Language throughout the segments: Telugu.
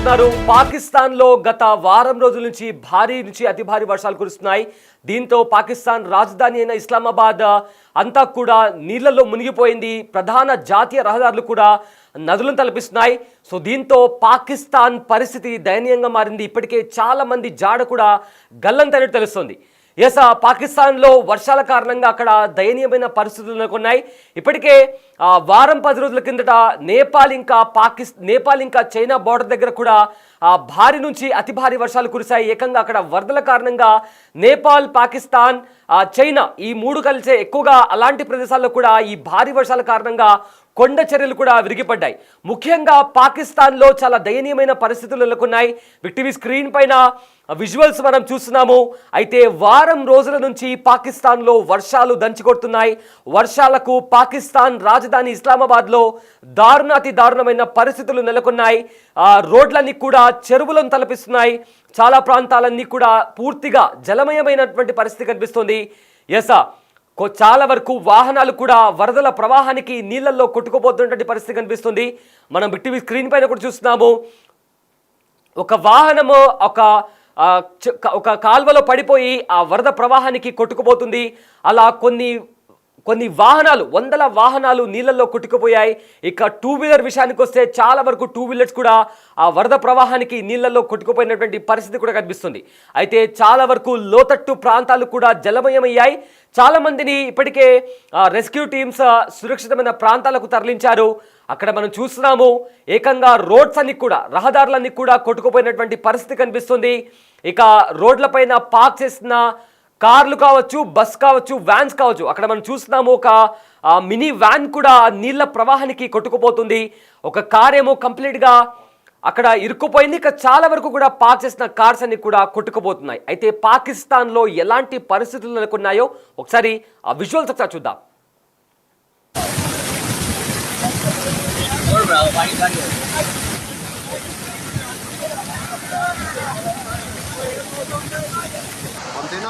చూస్తున్నారు పాకిస్తాన్లో గత వారం రోజుల నుంచి భారీ నుంచి అతి భారీ వర్షాలు కురుస్తున్నాయి. దీంతో పాకిస్తాన్ రాజధాని అయిన ఇస్లామాబాద్ అంతా కూడా నీళ్లలో మునిగిపోయింది. ప్రధాన జాతీయ రహదారులు కూడా నదులను తలపిస్తున్నాయి. సో దీంతో పాకిస్తాన్ పరిస్థితి దయనీయంగా మారింది. ఇప్పటికే చాలా మంది జాడ కూడా గల్లంతైనట్టు తెలుస్తుంది. పాకిస్తాన్లో వర్షాల కారణంగా అక్కడ దయనీయమైన పరిస్థితులు నెలకొన్నాయి. ఇప్పటికే వారం 10 రోజుల కిందట నేపాల్ ఇంకా చైనా బోర్డర్ దగ్గర కూడా భారీ నుంచి అతి భారీ వర్షాలు కురిశాయి. ఏకంగా అక్కడ వరదల కారణంగా నేపాల్, పాకిస్తాన్, చైనా ఈ మూడు కలిసే ఎక్కువగా అలాంటి ప్రదేశాల్లో కూడా ఈ భారీ వర్షాల కారణంగా కొండ చర్యలు కూడా విరిగిపడ్డాయి. ముఖ్యంగా పాకిస్తాన్లో చాలా దయనీయమైన పరిస్థితులు నెలకొన్నాయి. టీవీ స్క్రీన్ పైన విజువల్స్ మనం చూస్తున్నాము. అయితే వారం రోజుల నుంచి పాకిస్తాన్లో వర్షాలు దంచికొడుతున్నాయి. వర్షాలకు పాకిస్తాన్ రాజధాని ఇస్లామాబాద్లో అతి దారుణమైన పరిస్థితులు నెలకొన్నాయి. రోడ్లన్నీ కూడా చెరువులను తలపిస్తున్నాయి. చాలా ప్రాంతాలన్నీ కూడా పూర్తిగా జలమయమైనటువంటి పరిస్థితి కనిపిస్తుంది. చాలా వరకు వాహనాలు కూడా వరదల ప్రవాహానికి నీళ్లలో కొట్టుకుపోతున్నటువంటి పరిస్థితి కనిపిస్తుంది. మనం టీవీ స్క్రీన్ పైన కూడా చూస్తున్నాము. ఒక వాహనము ఒక కాల్వలో పడిపోయి ఆ వరద ప్రవాహానికి కొట్టుకుపోతుంది. అలా కొన్ని వాహనాలు, వందల వాహనాలు నీళ్ళల్లో కొట్టుకుపోయాయి. ఇక 2 వీలర్ విషయానికి వస్తే చాలా వరకు 2 వీలర్స్ కూడా ఆ వరద ప్రవాహానికి నీళ్ళల్లో కొట్టుకుపోయినటువంటి పరిస్థితి కూడా కనిపిస్తుంది. అయితే చాలా వరకు లోతట్టు ప్రాంతాలు కూడా జలమయమయ్యాయి. చాలా మందిని ఇప్పటికే రెస్క్యూ టీమ్స్ సురక్షితమైన ప్రాంతాలకు తరలించారు. అక్కడ మనం చూస్తున్నాము ఏకంగా రోడ్స్ అన్ని కూడా, రహదారులన్నీ కూడా కొట్టుకుపోయినటువంటి పరిస్థితి కనిపిస్తుంది. ఇక రోడ్లపైన పార్క్ చేసిన కార్లు కావచ్చు, బస్ కావచ్చు, వ్యాన్స్ కావచ్చు, అక్కడ మనం చూస్తున్నాము ఒక మినీ వ్యాన్ కూడా నీళ్ళ ప్రవాహానికి కొట్టుకుపోతుంది. ఒక కార్ ఏమో కంప్లీట్గా అక్కడ ఇరుక్కుపోయింది. ఇక చాలా వరకు కూడా పార్క్ చేసిన కార్స్ అన్ని కూడా కొట్టుకుపోతున్నాయి. అయితే పాకిస్తాన్లో ఎలాంటి పరిస్థితులు నెలకొన్నాయో ఒకసారి ఆ విజువల్స్ ఒకసారి చూద్దాం.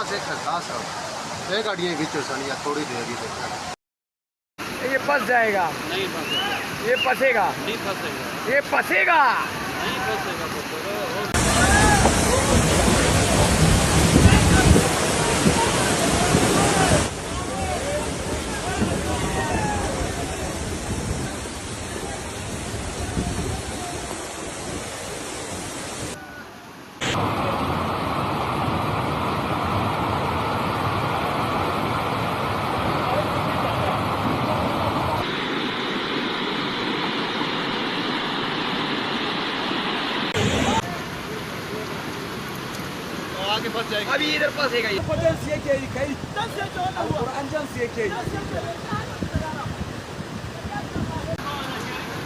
से खसा सब एक गाड़ी खींचो सनिया थोड़ी देर ही ये फंस जाएगा, नहीं फंसेगा, ये फंसेगा, नहीं फंसेगा, ये फंसेगा, नहीं फंसेगा। अभी इधर फंसेगा ये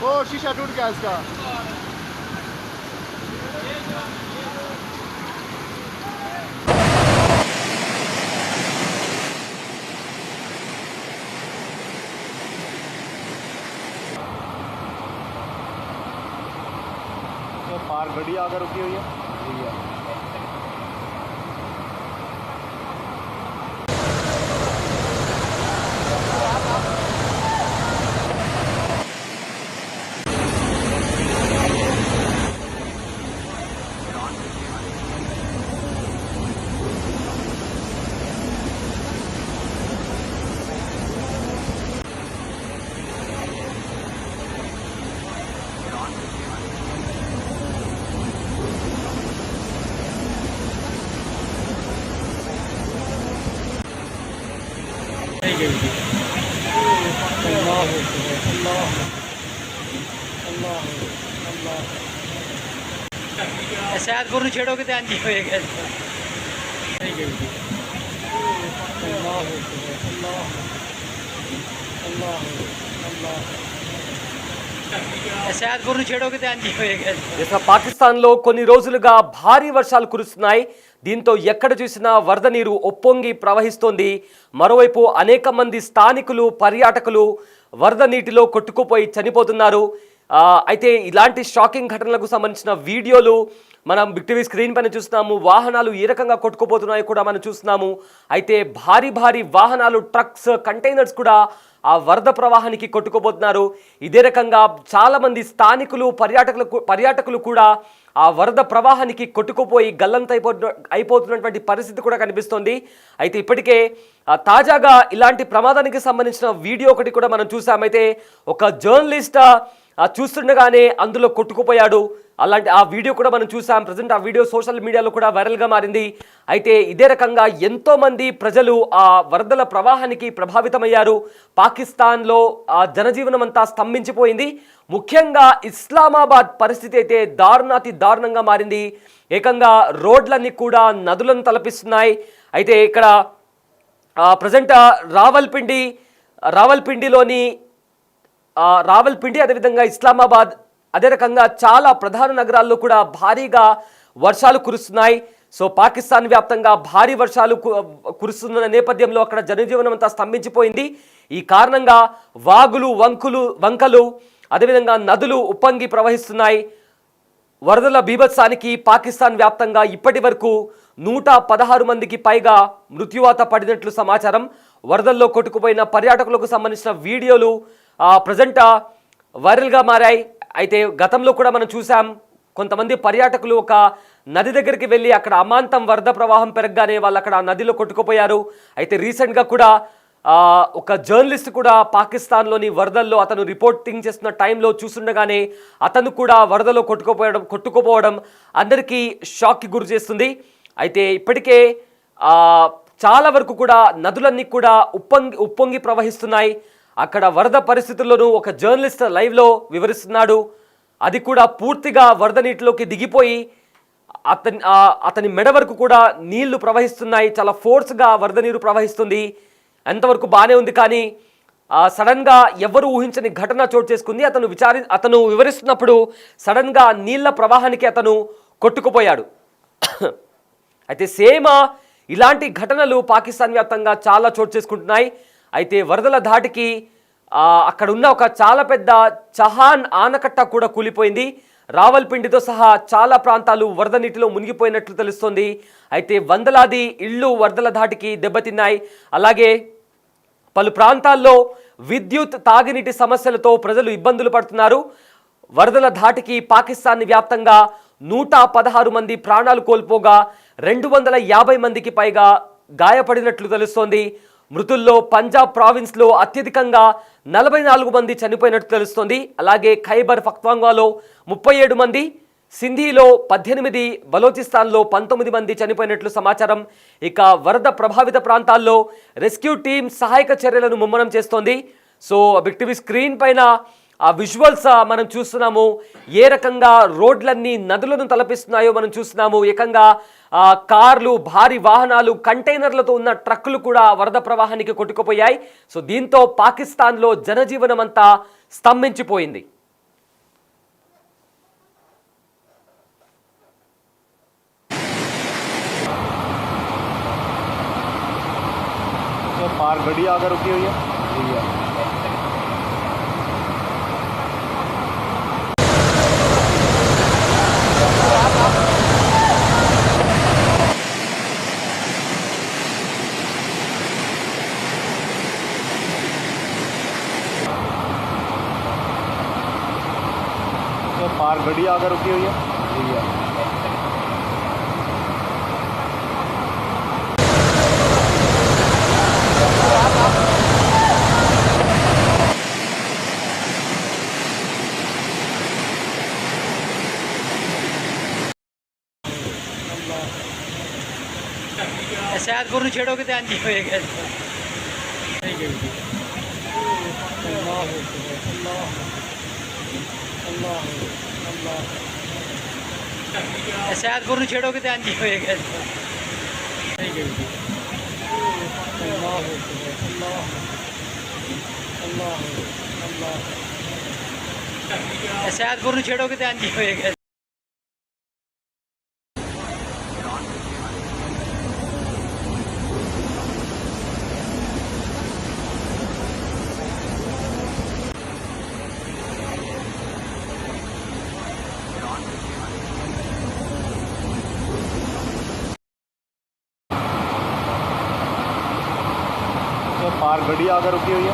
ओ शीशा टूट गया इसका। तो पार गड्डी आकर रुकी हुई है। शायद गुरु छेड़ोगे तो अंजी होएगा। शायद गुरु छेड़ोगे तो अंजी होएगा। పాకిస్తాన్లో కొన్ని రోజులుగా భారీ వర్షాలు కురుస్తున్నాయి. దీంతో ఎక్కడ చూసినా వరద నీరు ఒప్పొంగి ప్రవహిస్తోంది. మరోవైపు అనేక మంది స్థానికులు, పర్యాటకులు వరద నీటిలో కొట్టుకుపోయి చనిపోతున్నారు. అయితే ఇలాంటి షాకింగ్ ఘటనలకు సంబంధించిన వీడియోలు మనం బిగ్ టీవీ స్క్రీన్ పైన చూస్తున్నాము. వాహనాలు ఏ రకంగా కొట్టుకుపోతున్నాయో కూడా మనం చూస్తున్నాము. అయితే భారీ భారీ వాహనాలు, ట్రక్స్, కంటైనర్స్ కూడా ఆ వరద ప్రవాహానికి కొట్టుకుపోతున్నారు. ఇదే రకంగా చాలామంది స్థానికులు, పర్యాటకులు కూడా ఆ వరద ప్రవాహానికి కొట్టుకుపోయి అయిపోతున్నటువంటి పరిస్థితి కూడా కనిపిస్తోంది. అయితే ఇప్పటికే తాజాగా ఇలాంటి ప్రమాదానికి సంబంధించిన వీడియో ఒకటి కూడా మనం చూసామైతే ఒక జర్నలిస్ట్ చూస్తుండగానే అందులో కొట్టుకుపోయాడు. అలాంటి ఆ వీడియో కూడా మనం చూసాం. ప్రజెంట్ ఆ వీడియో సోషల్ మీడియాలో కూడా వైరల్గా మారింది. అయితే ఇదే రకంగా ఎంతోమంది ప్రజలు ఆ వరదల ప్రవాహానికి ప్రభావితమయ్యారు. పాకిస్తాన్లో ఆ జనజీవనం అంతా స్తంభించిపోయింది. ముఖ్యంగా ఇస్లామాబాద్ పరిస్థితి అయితే దారుణంగా మారింది. ఏకంగా రోడ్లన్నీ కూడా నదులను తలపిస్తున్నాయి. అయితే ఇక్కడ ప్రజెంట్ రావల్పిండి అదేవిధంగా ఇస్లామాబాద్, అదే రకంగా చాలా ప్రధాన నగరాల్లో కూడా భారీగా వర్షాలు కురుస్తున్నాయి. సో పాకిస్తాన్ వ్యాప్తంగా భారీ వర్షాలు కురుస్తున్న నేపథ్యంలో అక్కడ జనజీవనం అంతా స్తంభించిపోయింది. ఈ కారణంగా వాగులు, వంకలు అదేవిధంగా నదులు ఉప్పొంగి ప్రవహిస్తున్నాయి. వరదల బీభత్సానికి పాకిస్తాన్ వ్యాప్తంగా ఇప్పటి వరకు 116 మందికి పైగా మృత్యువాత పడినట్లు సమాచారం. వరదల్లో కొట్టుకుపోయిన పర్యాటకులకు సంబంధించిన వీడియోలు ప్రజెంట్ వైరల్గా మారాయి. అయితే గతంలో కూడా మనం చూసాం, కొంతమంది పర్యాటకులు ఒక నది దగ్గరికి వెళ్ళి అక్కడ అమాంతం వరద ప్రవాహం పెరగగానే వాళ్ళు అక్కడ ఆ నదిలో కొట్టుకుపోయారు. అయితే రీసెంట్గా కూడా ఒక జర్నలిస్ట్ కూడా పాకిస్తాన్లోని వరదల్లో అతను రిపోర్టింగ్ చేస్తున్న టైంలో చూస్తుండగానే అతను కూడా వరదలో కొట్టుకుపోవడం అందరికీ షాక్కి గురి చేస్తుంది. అయితే ఇప్పటికే చాలా వరకు కూడా నదులన్నీ కూడా ఉప్పొంగి ప్రవహిస్తున్నాయి. అక్కడ వరద పరిస్థితుల్లోనూ ఒక జర్నలిస్ట్ లైవ్లో వివరిస్తున్నాడు. అది కూడా పూర్తిగా వరద నీటిలోకి దిగిపోయి అతని మెడ వరకు కూడా నీళ్లు ప్రవహిస్తున్నాయి. చాలా ఫోర్స్గా వరద నీరు ప్రవహిస్తుంది. ఎంతవరకు బాగానే ఉంది, కానీ సడన్గా ఎవరు ఊహించని ఘటన చోటు చేసుకుంది. అతను వివరిస్తున్నప్పుడు సడన్గా నీళ్ల ప్రవాహానికి అతను కొట్టుకుపోయాడు. అయితే సేమ్ ఇలాంటి ఘటనలు పాకిస్తాన్ వ్యాప్తంగా చాలా చోటు చేసుకుంటున్నాయి. అయితే వరదల ధాటికి అక్కడ ఉన్న ఒక చాలా పెద్ద చహాన్ ఆనకట్ట కూడా కూలిపోయింది. రావల్పిండితో సహా చాలా ప్రాంతాలు వరద నీటిలో మునిగిపోయినట్లు తెలుస్తోంది. అయితే వందలాది ఇళ్ళు వరదల ధాటికి దెబ్బతిన్నాయి. అలాగే పలు ప్రాంతాల్లో విద్యుత్, తాగునీటి సమస్యలతో ప్రజలు ఇబ్బందులు పడుతున్నారు. వరదల ధాటికి పాకిస్తాన్ వ్యాప్తంగా 116 మంది ప్రాణాలు కోల్పోగా 250 మందికి పైగా గాయపడినట్లు తెలుస్తోంది. మృతుల్లో పంజాబ్ ప్రావిన్స్లో అత్యధికంగా 44 మంది చనిపోయినట్టు తెలుస్తోంది. అలాగే ఖైబర్ పఖ్తూన్ఖ్వాలో 37 మంది, సింధీలో 18, బలోచిస్తాన్లో 19 మంది చనిపోయినట్లు సమాచారం. ఇక వరద ప్రభావిత ప్రాంతాల్లో రెస్క్యూ టీం సహాయక చర్యలను ముమ్మరం చేస్తోంది. సో బిగ్ టీవీ స్క్రీన్ పైన ఆ విజువల్స్ మనం చూస్తున్నాము. ఏ రకంగా రోడ్లన్నీ నదులను తలపిస్తున్నాయో మనం చూస్తున్నాము. ఏకంగా కార్లు, భారీ వాహనాలు, కంటైనర్లతో ఉన్న ట్రక్కులు కూడా వరద ప్రవాహానికి కొట్టుకుపోయాయి. సో దీంతో పాకిస్తాన్లో జనజీవనం అంతా స్తంభించిపోయింది. पार गड्डी आकर रुकी हुई है। पार गड्डी आकर रुकी हुई है। शायद गुरु छेड़ोगे तो आंजी होएगा। शायद गुरु छेड़ोगे तो आंजी होएगा। शायद गुरु छेड़ोगे तो आंजी होएगा। पार गड्डी आकर रुकी हुई है।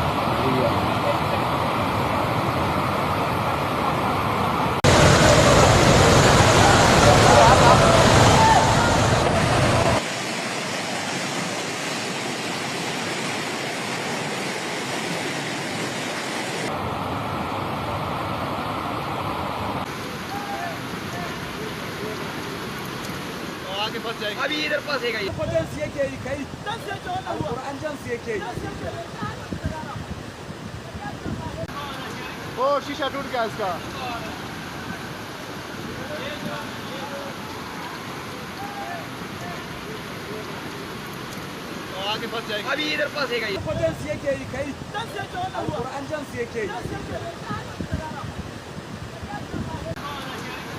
आगे फंस जाएगी। अभी इधर फंसेगा ये ओ शीशा टूट गया इसका। आगे फंस जाएगी। अभी इधर फंसेगा ये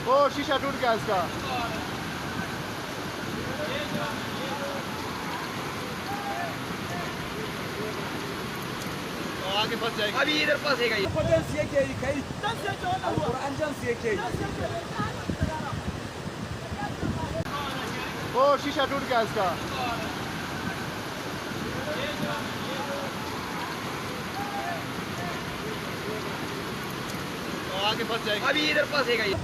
ओ शीशा टूट गया इसका। आगे फंस जाएगी। अभी इधर फंसेगा ये ओ शीशा टूट गया इसका। आगे फंस जाएगी। अभी इधर फंसेगा ये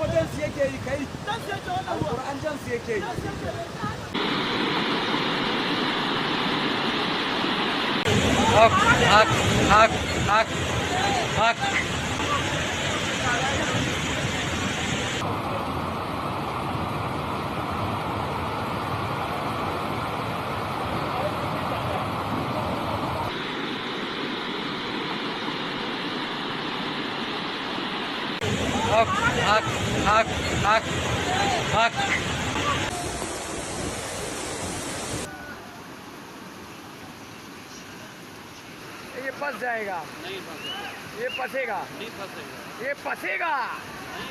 ये फंस जाएगा। नहीं फंसेगा। ये फंसेगा। नहीं फंसेगा। ये फंसेगा। नहीं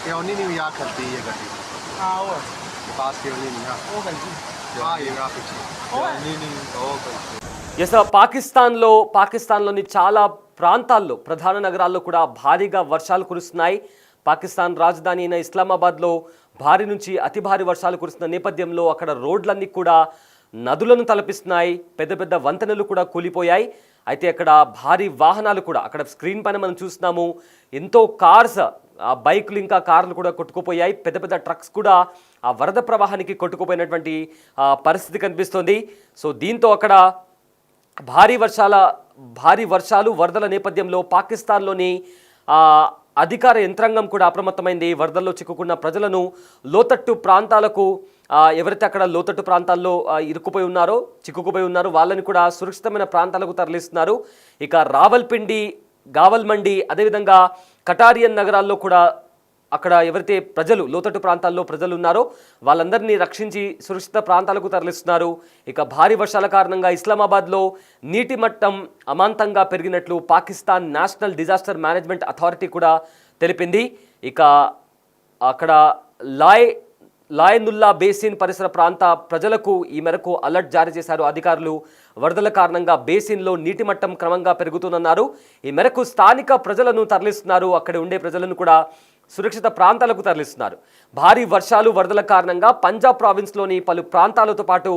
क्यों नहीं यहाँ करती ये गड्डी। हाँ वो पास क्यों नहीं यहाँ। वो गलती हाँ ये यहाँ पीछे। नहीं ओ गलती। ఎస్ పాకిస్తాన్లోని చాలా ప్రాంతాల్లో ప్రధాన నగరాల్లో కూడా భారీగా వర్షాలు కురుస్తున్నాయి. పాకిస్తాన్ రాజధాని అయిన ఇస్లామాబాద్లో భారీ నుంచి అతి భారీ వర్షాలు కురుస్తున్న నేపథ్యంలో అక్కడ రోడ్లన్నీ కూడా నదులను తలపిస్తున్నాయి. పెద్ద పెద్ద వంతెనలు కూడా కూలిపోయాయి. అయితే అక్కడ భారీ వాహనాలు కూడా అక్కడ స్క్రీన్ పైన మనం చూస్తున్నాము. ఎంతో కార్స్, బైకులు ఇంకా కార్లు కూడా కొట్టుకుపోయాయి. పెద్ద పెద్ద ట్రక్స్ కూడా ఆ వరద ప్రవాహానికి కొట్టుకుపోయినటువంటి పరిస్థితి కనిపిస్తోంది. సో దీంతో అక్కడ భారీ వర్షాలు వరదల నేపథ్యంలో పాకిస్తాన్లోని అధికార యంత్రాంగం కూడా అప్రమత్తమైంది. వరదల్లో చిక్కుకున్న ప్రజలను లోతట్టు ప్రాంతాలకు, ఎవరైతే అక్కడ లోతట్టు ప్రాంతాల్లో చిక్కుకుపోయి ఉన్నారో వాళ్ళని కూడా సురక్షితమైన ప్రాంతాలకు తరలిస్తున్నారు. ఇక రావల్పిండి, గావల్మండి, అదేవిధంగా కటారియన్ నగరాల్లో కూడా అక్కడ ఎవరైతే ప్రజలు లోతట్టు ప్రాంతాల్లో ప్రజలు ఉన్నారో వాళ్ళందరినీ రక్షించి సురక్షిత ప్రాంతాలకు తరలిస్తున్నారు. ఇక భారీ వర్షాల కారణంగా ఇస్లామాబాద్లో నీటి మట్టం అమాంతంగా పెరిగినట్లు Pakistan national disaster management authority కూడా తెలిపింది. ఇక అక్కడ లాయనుల్లా బేసిన్ పరిసర ప్రాంత ప్రజలకు ఈ మేరకు అలర్ట్ జారీ చేశారు అధికారులు. వరదల కారణంగా బేసిన్లో నీటి మట్టం క్రమంగా పెరుగుతుందన్నారు. ఈ మేరకు స్థానిక ప్రజలను తరలిస్తున్నారు. అక్కడ ఉండే ప్రజలను కూడా సురక్షిత ప్రాంతాలకు తరలిస్తున్నారు. భారీ వర్షాలు, వరదల కారణంగా పంజాబ్ ప్రావిన్స్లోని పలు ప్రాంతాలతో పాటు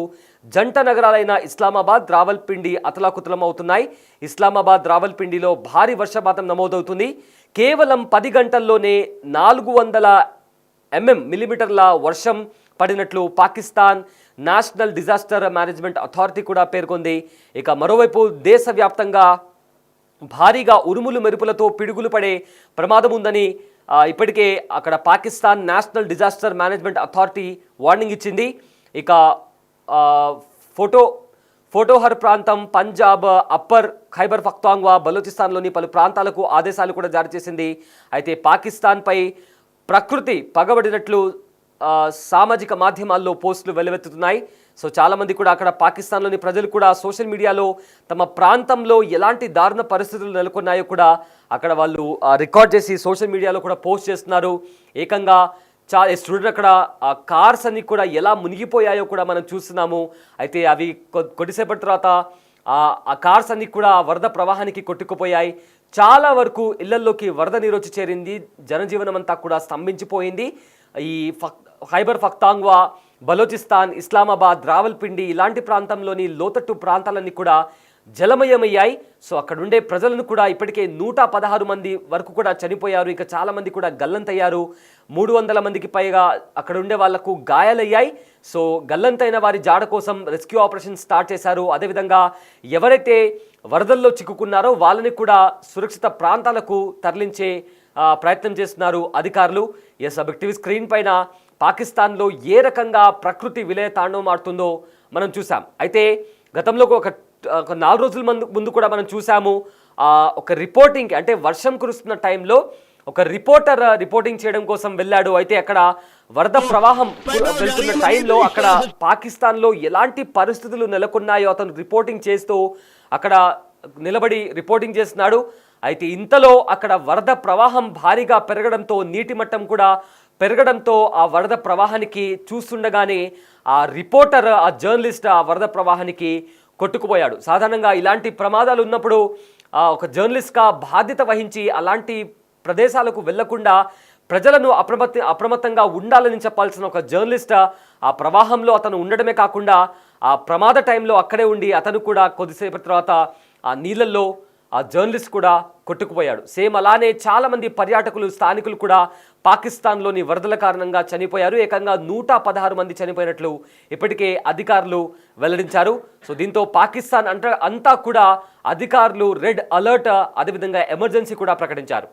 జంట నగరాలైన ఇస్లామాబాద్, రావల్పిండి అతలాకుతలం అవుతున్నాయి. ఇస్లామాబాద్, రావల్పిండిలో భారీ వర్షపాతం నమోదవుతుంది. కేవలం 10 గంటల్లోనే 400 మిల్లీమీటర్ల వర్షం పడినట్లు Pakistan national disaster management authority కూడా పేర్కొంది. ఇక మరోవైపు దేశవ్యాప్తంగా భారీగా ఉరుములు మెరుపులతో పిడుగులు పడే ప్రమాదం ఉందని ఇప్పటికే అక్కడ Pakistan national disaster management authority warning ఇచ్చింది. ఇక ఫోటోహర్ ప్రాంతం, పంజాబ్, అప్పర్ ఖైబర్ పఖ్తూన్ఖ్వా, బలూచిస్తాన్లోని పలు ప్రాంతాలకు ఆదేశాలు కూడా జారీ చేసింది. అయితే పాకిస్తాన్పై ప్రకృతి పగబడినట్లు సామాజిక మాధ్యమాల్లో పోస్టులు వెలువెత్తుతున్నాయి. సో చాలామంది కూడా అక్కడ పాకిస్తాన్లోని ప్రజలు కూడా సోషల్ మీడియాలో తమ ప్రాంతంలో ఎలాంటి దారుణ పరిస్థితులు నెలకొన్నాయో కూడా అక్కడ వాళ్ళు రికార్డ్ చేసి సోషల్ మీడియాలో కూడా పోస్ట్ చేస్తున్నారు. ఏకంగా చూడండి అక్కడ కార్స్ అన్ని కూడా ఎలా మునిగిపోయాయో కూడా మనం చూస్తున్నాము. అయితే అవి కొద్దిసేపటి తర్వాత ఆ కార్స్ అన్ని కూడా వరద ప్రవాహానికి కొట్టుకుపోయాయి. చాలా వరకు ఇళ్లల్లోకి వరద నీరు వచ్చి చేరింది. జనజీవనం అంతా కూడా స్తంభించిపోయింది. ఈ ఖైబర్ పఖ్తాన్ఖ్వా, బలోచిస్తాన్, ఇస్లామాబాద్, రావల్పిండి ఇలాంటి ప్రాంతంలోని లోతట్టు ప్రాంతాలన్నీ కూడా జలమయమయ్యాయి. సో అక్కడ ఉండే ప్రజలను కూడా ఇప్పటికే 116 మంది వరకు కూడా చనిపోయారు. ఇంకా చాలామంది కూడా గల్లంతయ్యారు. 300 మందికి పైగా అక్కడ ఉండే వాళ్లకు గాయాలయ్యాయి. సో గల్లంతైన వారి జాడ కోసం రెస్క్యూ ఆపరేషన్ స్టార్ట్ చేశారు. అదేవిధంగా ఎవరైతే వరదల్లో చిక్కుకున్నారో వాళ్ళని కూడా సురక్షిత ప్రాంతాలకు తరలించే ప్రయత్నం చేస్తున్నారు అధికారులు. ఎస్, బిగ్ టీవీ స్క్రీన్ పైన పాకిస్తాన్లో ఏ రకంగా ప్రకృతి విలయ తాండవం ఆడుతుందో మనం చూసాం. అయితే గతంలో ఒక 4 రోజుల ముందు కూడా మనం చూసాము. ఒక రిపోర్టింగ్ అంటే వర్షం కురుస్తున్న టైంలో ఒక రిపోర్టర్ రిపోర్టింగ్ చేయడం కోసం వెళ్ళాడు. అయితే అక్కడ వరద ప్రవాహం వెళ్తున్న టైంలో అక్కడ పాకిస్తాన్లో ఎలాంటి పరిస్థితులు నెలకొన్నాయో అతను రిపోర్టింగ్ చేస్తూ అక్కడ నిలబడి రిపోర్టింగ్ చేస్తున్నాడు. అయితే ఇంతలో అక్కడ వరద ప్రవాహం భారీగా పెరగడంతో నీటి మట్టం కూడా పెరగడంతో ఆ వరద ప్రవాహానికి చూస్తుండగానే ఆ రిపోర్టర్, ఆ జర్నలిస్ట్ ఆ వరద ప్రవాహానికి కొట్టుకుపోయాడు. సాధారణంగా ఇలాంటి ప్రమాదాలు ఉన్నప్పుడు ఒక జర్నలిస్ట్గా బాధ్యత వహించి అలాంటి ప్రదేశాలకు వెళ్లకుండా ప్రజలను అప్రమత్తంగా ఉండాలని చెప్పాల్సిన ఒక జర్నలిస్ట్ ఆ ప్రవాహంలో అతను ఉండడమే కాకుండా ఆ ప్రమాద టైంలో అక్కడే ఉండి అతను కూడా కొద్దిసేపటి తర్వాత ఆ నీళ్ళల్లో ఆ జర్నలిస్ట్ కూడా కొట్టుకుపోయాడు. సేమ్ అలానే చాలామంది పర్యాటకులు, స్థానికులు కూడా పాకిస్తాన్లోని వరదల కారణంగా చనిపోయారు. ఏకంగా 116 మంది చనిపోయినట్లు ఇప్పటికే అధికారులు వెల్లడించారు. సో దీంతో పాకిస్తాన్ అంతా కూడా అధికారులు రెడ్ అలర్ట్, అదేవిధంగా ఎమర్జెన్సీ కూడా ప్రకటించారు.